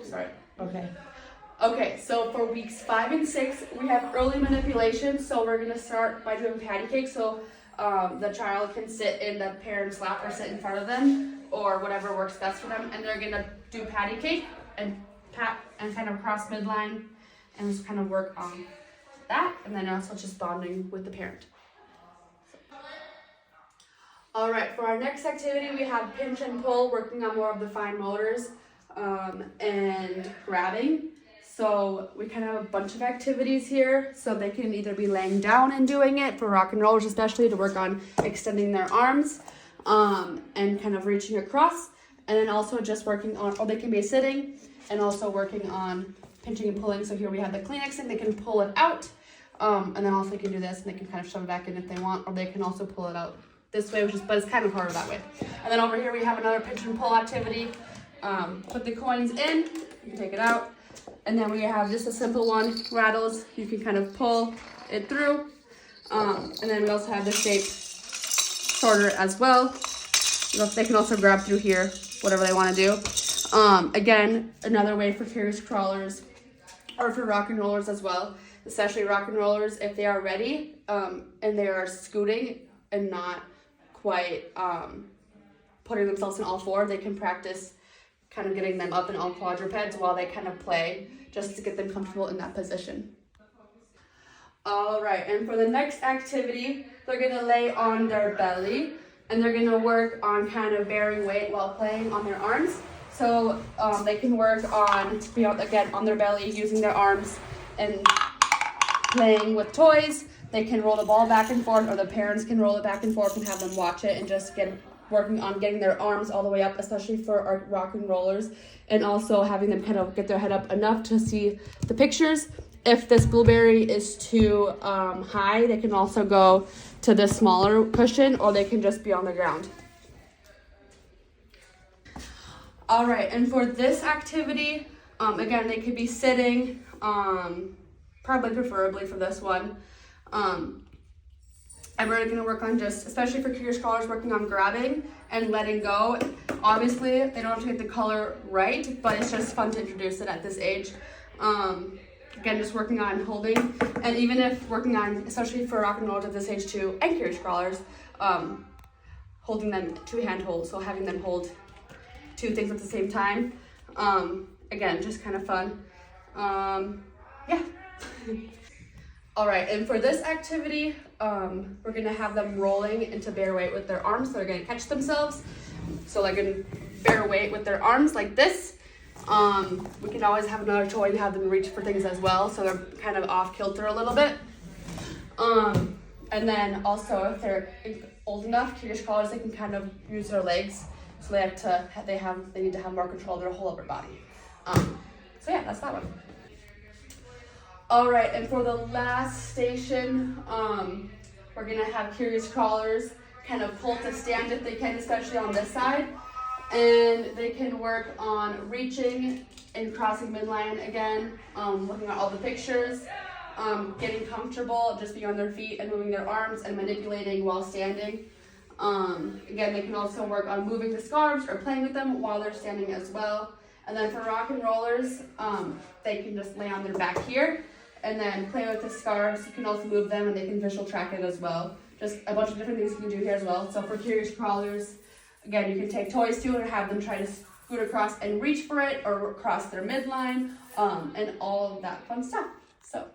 Sorry. Okay. Okay, so for weeks 5 and 6, we have early manipulation. So we're gonna start by doing patty cake. So the child can sit in the parent's lap or sit in front of them, or whatever works best for them. And they're gonna do patty cake and pat and kind of cross midline, and just kind of work on that. And then also just bonding with the parent. All right, for our next activity, we have pinch and pull, working on more of the fine motors and grabbing. So we kind of have a bunch of activities here. So they can either be laying down and doing it, for rock and rollers especially, to work on extending their arms and kind of reaching across. And then also just working on, or they can be sitting and also working on pinching and pulling. So here we have the Kleenex and they can pull it out. And then also they can do this and they can kind of shove it back in if they want, or they can also pull it out this way, but it's kind of harder that way. And then over here we have another pinch and pull activity. Put the coins in, you can take it out. And then we have just a simple one, rattles. You can kind of pull it through. And then we also have the shape sorter as well. They can also grab through here, whatever they want to do. Again, another way for curious crawlers or for rock and rollers as well, especially rock and rollers, if they are ready and they are scooting and not quite putting themselves in all four, they can practice kind of getting them up in all quadrupeds while they kind of play, just to get them comfortable in that position. All right, and for the next activity, they're gonna lay on their belly and they're gonna work on kind of bearing weight while playing on their arms. So they can work on, again, on their belly, using their arms and playing with toys. They can roll the ball back and forth, or the parents can roll it back and forth and have them watch it, and just working on getting their arms all the way up, especially for our rock and rollers, and also having them kind of get their head up enough to see the pictures. If this blueberry is too high, they can also go to the smaller cushion, or they can just be on the ground. All right, and for this activity, again, they could be sitting, probably preferably for this one. And we're going to work on just, especially for curious crawlers, working on grabbing and letting go. Obviously, they don't have to get the color right, but it's just fun to introduce it at this age. Again, just working on holding, and even if working on, especially for rock and rollers at this age too, and curious crawlers, holding them two-hand hold, so having them hold two things at the same time. Again, just kind of fun. Yeah. All right, and for this activity, we're gonna have them rolling into bear weight with their arms. So they're gonna catch themselves. So they're gonna bear weight with their arms like this. We can always have another toy and have them reach for things as well. So they're kind of off kilter a little bit. And then also if they're old enough, curious crawlers, they can kind of use their legs. So they need to have more control of their whole upper body. So yeah, that's that one. All right, and for the last station, we're gonna have curious crawlers kind of pull to stand if they can, especially on this side. And they can work on reaching and crossing midline again, looking at all the pictures, getting comfortable, just being on their feet and moving their arms and manipulating while standing. Again, they can also work on moving the scarves or playing with them while they're standing as well. And then for rock and rollers, they can just lay on their back here and then play with the scarves. You can also move them and they can visual track it as well. Just a bunch of different things you can do here as well. So for curious crawlers, again, you can take toys too and have them try to scoot across and reach for it or cross their midline and all of that fun stuff. So